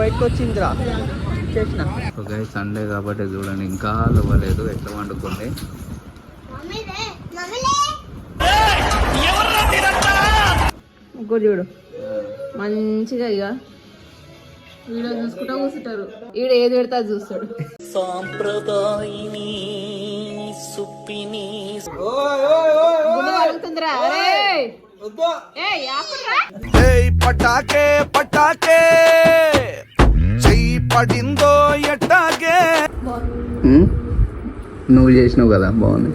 బయటకు వచ్చిందిరా చేసిన సండే కాబట్టి చూడండి ఇంకా అవ్వలేదు ఎట్లా వండుకుంది ఇంకోటి చూడు మంచిగా ఇక వీడియో చూసుకుంటా కూర్చుంటారు ఈడ ఏది పెడతా చూస్తాడు సాంప్రదాయిని సుప్పిని పటాకే పటాకే చెయ్యి పడిందో ఎట్టాగే నువ్వు చేసినావు కదా బాగుంది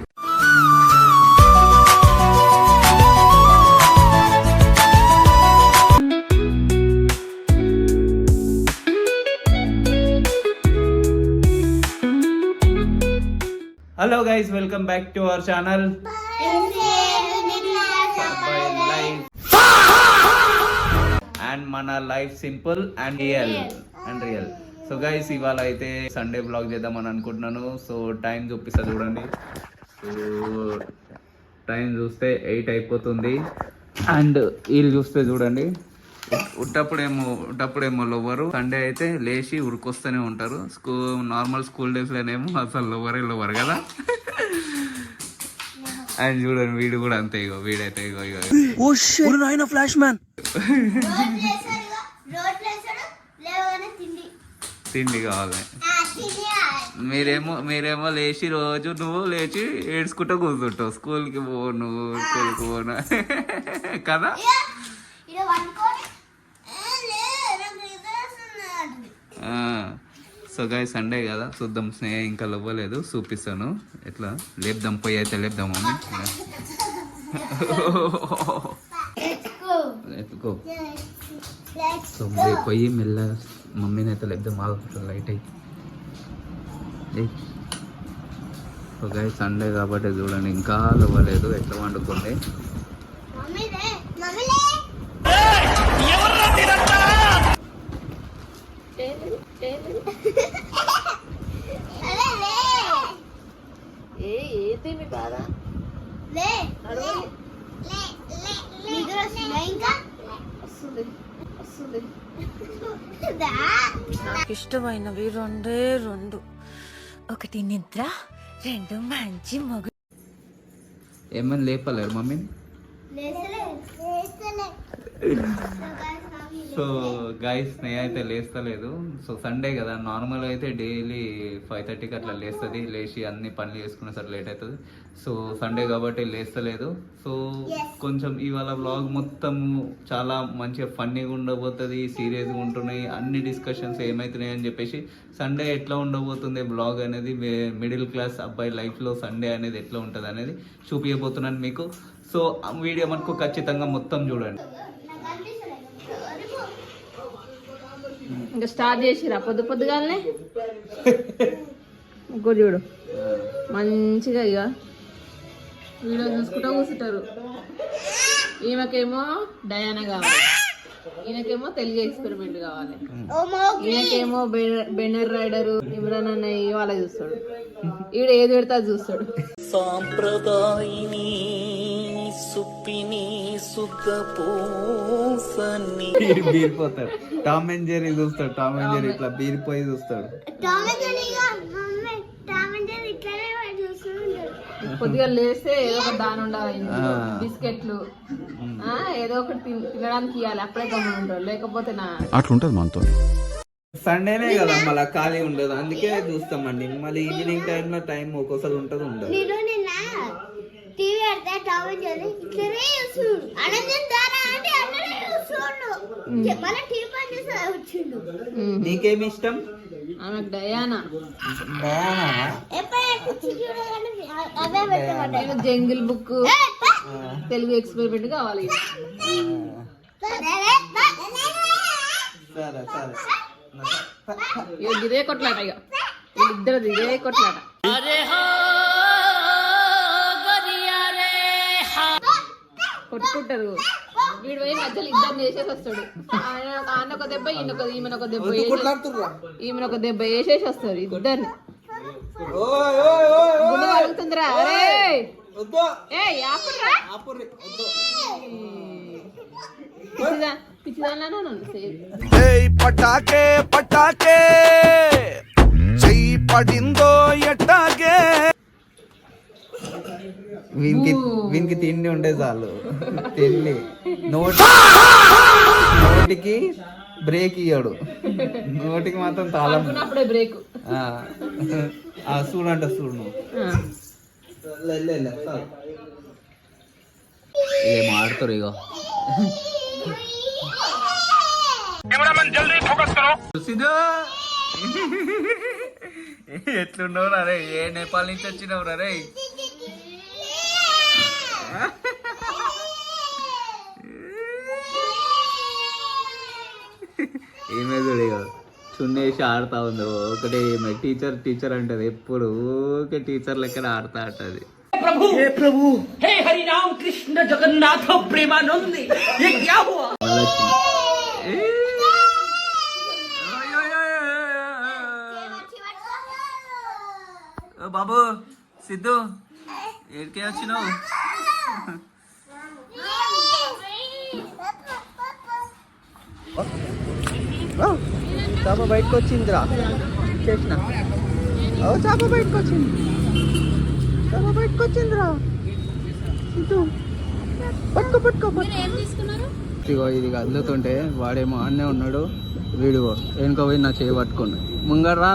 hello guys welcome back to our channel and మన life simple and real so guys ఇవాళ అయితే సండే బ్లాగ్ చేద్దామని అనుకుంటున్నాను సో టైం చూపిస్తా చూడండి సో టైం చూస్తే 8 అయిపోతుంది అండ్ వీళ్ళు చూస్తే చూడండి ఉట్టప్పుడేమో లవ్వరు సండే అయితే లేచి ఉరికొస్తూనే ఉంటారు నార్మల్ స్కూల్ డేస్లోనేమో అసలు లవ్వరు కదా ఆయన చూడండి వీడు కూడా అంతే ఇగో వీడైతే ఇగో ఫ్లాష్ మ్యాన్ తిండి కావాలి మీరేమో లేచి రోజు నువ్వు లేచి ఏడ్చుకుంటూ కూర్చుంటావు స్కూల్కి పోను కదా సో గాయ సండే కదా చూద్దాం స్నేహ ఇంకా లవ్వలేదు చూపిస్తాను ఎట్లా లేపుదాం పోయి అయితే లేపుదాం మమ్మీ ఎత్తుకో సో పోయి మెల్ల మమ్మీని అయితే లేపుదాం లైట్ అయి సో గాయ సండే కాబట్టి చూడండి ఇంకా లవ్వలేదు ఎట్లా వండుకోండి నాకు ఇష్టమైనవి రెండే రెండు ఒకటి నిద్ర రెండు మంచి మగు ఏమని లేపలేరు మమ్మీ సో గైస్ స్నేహ అయితే లేస్తలేదు సో సండే కదా నార్మల్ అయితే డైలీ 5:30కి అట్లా లేస్తుంది లేచి అన్ని పనులు చేసుకునేసరికి లేట్ అవుతుంది సో సండే కాబట్టి లేస్తలేదు సో కొంచెం ఇవాళ వ్లాగ్ మొత్తం చాలా మంచిగా ఫన్నీగా ఉండబోతుంది సీరియస్గా ఉంటున్నాయి అన్ని డిస్కషన్స్ ఏమవుతున్నాయి అని చెప్పేసి సండే ఎట్లా ఉండబోతుంది బ్లాగ్ అనేది మిడిల్ క్లాస్ అబ్బాయి లైఫ్లో సండే అనేది ఎట్లా ఉంటుంది అనేది చూపించబోతున్నాను మీకు సో వీడియో మనకు ఖచ్చితంగా మొత్తం చూడండి ఇంకా స్టార్ట్ చేసిరా పొద్దుగాలనే ఇంకోటి చూడు మంచిగా ఇక వీడియో చూసుకుంటా కూర్చుంటారు ఈమెకేమో డయానా కావాలి ఈయనకేమో తెలుగు ఎక్స్పెరిమెంట్ కావాలి ఈయనకేమో బెనర్ రైడరు ఇమ్రాన్ అన్నయ్య వాళ్ళ చూస్తాడు ఈడ ఏది పెడతా చూస్తాడు సాంప్రదాయిని సుప్పిని సుఖపోసని బీరిపోతాడు టామ్ అండ్ జెర్రీ చూస్తాడు టామ్ అండ్ జెర్రీ ఇట్లా బీరిపోయి చూస్తాడు కొద్దిగా లేస్తే ఏదో ఒక దాని ఉండాలి బిస్కెట్లు ఏదో ఒకటి తినడానికి ఇవ్వాలి అప్పుడే గమ్మున ఉంటాడు లేకపోతే అట్లుంటది మనతో సండేనే కదా మళ్ళీ ఖాళీ ఉండదు అందుకే చూస్తామండి మళ్ళీ ఈవినింగ్ టైంలో టైం ఒక్కోసారి ఉంటుంది ఉండదు నీకేమి ఇష్టం ఆమెకు Diana jungle book Telugu experiment కావాలి ఇదే కొట్లాట ఇక వీళ్ళిద్దరు ఇదే కొట్లాట కొట్టుకుంటారు వీడు పోయి మధ్యలో ఇద్దరు వేసేసి వస్తాడు ఆయన ఒక దెబ్బ ఈమెను ఒక దెబ్బ ఈమెను ఒక దెబ్బ వేసేసి వస్తారు ఇద్దరిని గుండెతుందిరా అరే పిచ్చిదానిలానే ఉన్నాను సేమ్. పటాకే పటాకే చెయ్యి పడిందో ఎట్టాగే. వీనికి తిండి ఉంటే చాలు, తిండి నోటికి బ్రేక్ ఇయ్యాడు, నోటికి మాత్రం తాళం. అప్పుడే బ్రేక్. చూడంట చూడు నువ్వు ఏం ఆడుతారు ఇక. ఎట్లున్నావు రే, ఏ నేపాల్ నుంచి వచ్చినావు రే? ఏమే చూడు ఇక చున్నేసి ఆడుతా ఉంది ఒకటే. ఏమే టీచర్ టీచర్ అంటది ఎప్పుడు, ఓకే టీచర్ లెక్కన ఆడుతా అంటది. प्रभु हे हरि राम कृष्ण जगन्नाथ प्रेमानंद ये क्या हुआ? బాబు సిద్ధు ఏడికే వచ్చినావు? చేప బయటకు వచ్చిందిరా, చేసిన చేప బయటకు వచ్చింది, చేప బయటకు వచ్చిందిరా. సిద్ధు పట్టుకో పట్టుకో. ఇగో ఇది కదులుతుంటే వాడేమో ఆడనే ఉన్నాడు, వీడు వెనుక పోయి నా చేయి పట్టుకున్నాడు. ముంగడు రా,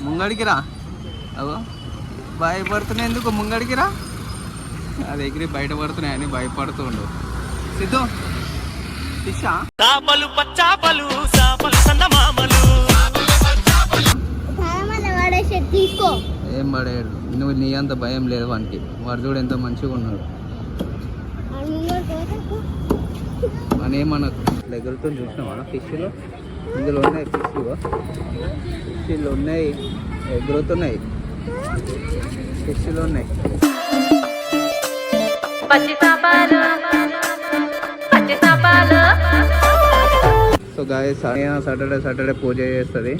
ముంగడికి రా. అగో భయపడుతున్నాయి ఎందుకు, ముంగడికి రా. అది ఎగిరి బయటపడుతున్నాయని భయపడుతుండు. సిద్ధు ఫిషా చాపలు పచ్చాపలు చాపలు సన్నమామలు ఏం పడేడు, నువ్వు నీ అంత భయం లేదు వానికి. వాడు చూడు ఎంత మంచిగా ఉన్నాడు అని. ఏమనకు దగ్గరతో చూసినావా ఫిష్లో? ఇందులో ఉన్నాయి ఫిష్లు ఉన్నాయి, ఎగురుతున్నాయి ఫిష్లు ఉన్నాయి. సో గాయస్ సాటర్డే పూజ చేస్తుంది.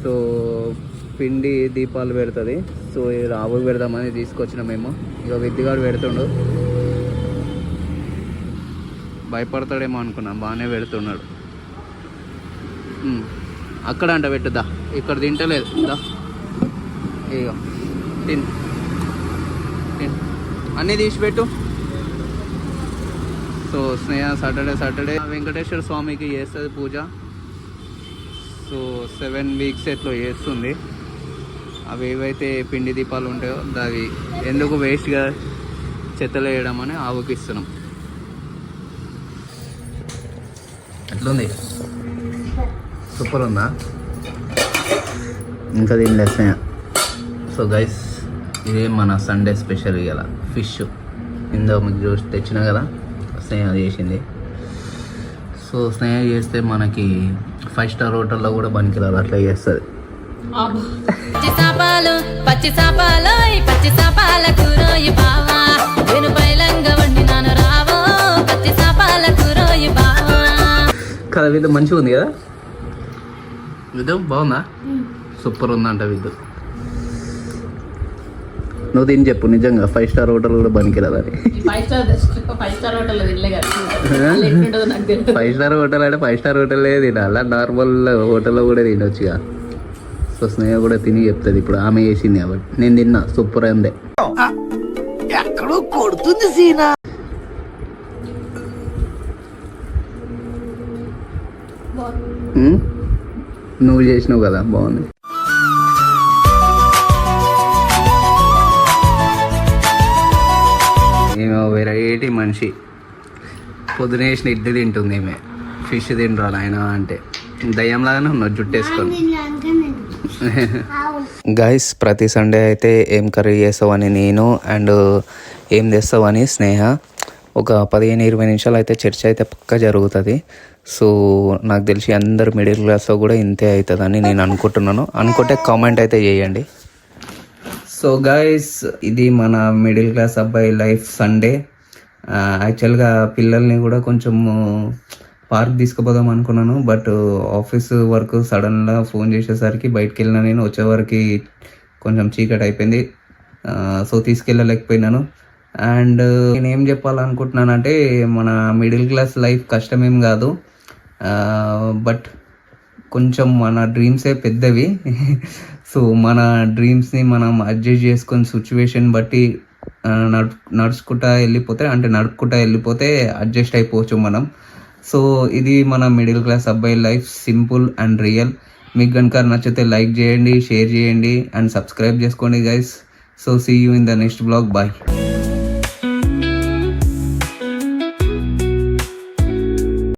సో పిండి దీపాలు పెడుతుంది. సో ఆవుకు పెడదామని తీసుకొచ్చిన మేము. ఇక విద్యగాడు పెడుతుండు, భయపడతాడేమో అనుకున్నాం, బాగానే పెడుతున్నాడు. అక్కడ అంట పెట్టుదా, ఇక్కడ తింటలేదు. ఇక తిన్ అన్నీ తీసిపెట్టు. సో స్నేహ సాటర్డే వెంకటేశ్వర స్వామికి చేస్తుంది పూజ. సో 7 weeks ఎట్లా చేస్తుంది. అవి ఏవైతే పిండి దీపాలు ఉంటాయో అవి ఎందుకు వేస్ట్గా చెత్తలు వేయడం అని ఆవుకి ఇస్తున్నాం. ఎట్లుంది, సూపర్ ఉందా? ఇంకా దీనిలో స్నేహ. సో గైస్ ఇదే మన సండే స్పెషల్ ఇవాళ ఫిష్. ఇందో మీకు చూసి తెచ్చినా కదా, స్నేహ చేసింది. సో స్నేహ చేస్తే మనకి 5 star హోటల్లో కూడా పనికిరాదు, అట్లా చేస్తుంది. పచ్చి చేపల కూరోయి బావా, నేను బయలంగా వండినాను రావో, పచ్చి చేపల కూరోయి బావా. కదా విద్దు మంచిగా ఉంది కదా, విద్దు బాగుందా? సూపర్ ఉందంట విద్దు. నువ్వు తిని చెప్పు నిజంగా 5 star హోటల్ కూడా పనికిరాదని. 5 star హోటల్ తినలే కదా, 5 star హోటల్ అంటే 5 star హోటలే తినాలా, నార్మల్ హోటల్లో కూడా తినొచ్చుగా. సో స్నేహ కూడా తిని చెప్తుంది ఇప్పుడు, ఆమె చేసింది కాబట్టి. నేను తిన్నా, సూపర్ ఉంది. ఎక్కడో కొడుతుంది సీనా. నువ్వు చేసినావు కదా, బాగుంది. ఏమో వెరైటీ మనిషి, పొద్దున వేసిన ఇడ్లీ తింటుంది ఏమే, ఫిష్ తింటారు ఆయన అంటే దయ్యంలాగానే ఉన్నాడు జుట్టేసుకొని. గైస్ ప్రతి సండే అయితే ఏం కర్రీ చేస్తావని నేను, అండ్ ఏం తెస్తావని స్నేహ, ఒక 15-20 నిమిషాలు అయితే చర్చ అయితే పక్కా జరుగుతుంది. సో నాకు తెలిసి అందరు మిడిల్ క్లాస్లో కూడా ఇంతే అవుతుందని నేను అనుకుంటున్నాను. అనుకుంటే కామెంట్ అయితే చేయండి. సో గైస్ ఇది మన మిడిల్ క్లాస్ అబ్బాయి లైఫ్ సండే. యాక్చువల్గా పిల్లల్ని కూడా కొంచెము పార్క్ తీసుకుపోదాం అనుకున్నాను, బట్ ఆఫీస్ వర్క్ సడన్గా ఫోన్ చేసేసరికి బయటికి వెళ్ళినా. నేను వచ్చేవరకు కొంచెం చీకటి అయిపోయింది, సో తీసుకెళ్ళలేకపోయినాను. అండ్ నేనేం చెప్పాలనుకుంటున్నానంటే మన మిడిల్ క్లాస్ లైఫ్ కష్టమేం కాదు, బట్ కొంచెం మన డ్రీమ్సే పెద్దవి. సో మన డ్రీమ్స్ని మనం అడ్జస్ట్ చేసుకొని సిచ్యువేషన్ బట్టి నడుచుకుంటా వెళ్ళిపోతే అడ్జస్ట్ అయిపోవచ్చు మనం. సో ఇది మన మిడిల్ క్లాస్ అబ్బాయి లైఫ్, సింపుల్ అండ్ రియల్. మీకు కనుక నచ్చితే లైక్ చేయండి, షేర్ చేయండి అండ్ సబ్స్క్రైబ్ చేసుకోండి guys. So see you in the next blog. Bye.